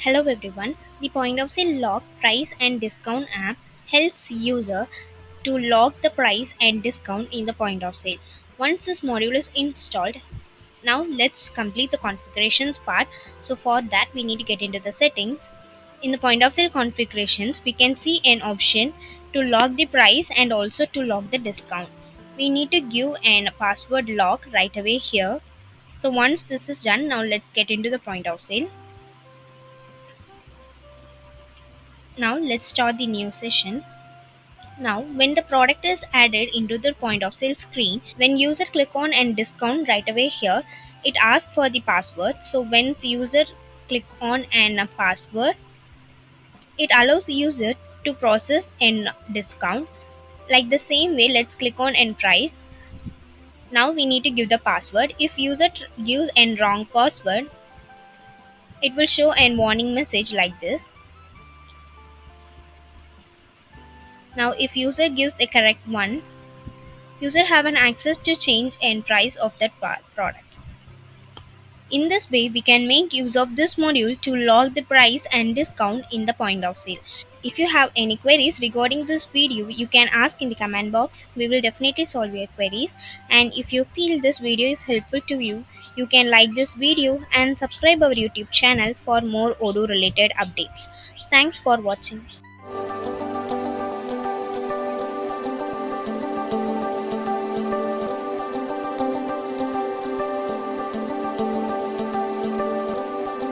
Hello everyone. The point of sale log price and discount app helps user to log the price and discount in the point of sale. Once this module is installed, now let's complete the configurations part. So for that we need to get into the settings. In the point of sale configurations, we can see an option to log the price and also to log the discount. We need to give an password log right away here. So once this is done, now let's get into the point of sale. Now let's start the new session. Now, when the product is added into the point of sale screen, when user click on and discount right away here, it asks for the password. So when the user click on and a password, it allows user to process and discount. Like the same way, let's click on and price. Now we need to give the password. If user gives a wrong password, it will show a warning message like this. Now if user gives the correct one, user have an access to change and price of that product. In this way, we can make use of this module to log the price and discount in the point of sale. If you have any queries regarding this video, you can ask in the comment box. We will definitely solve your queries. And if you feel this video is helpful to you, you can like this video and subscribe our YouTube channel for more Odoo related updates. Thanks for watching.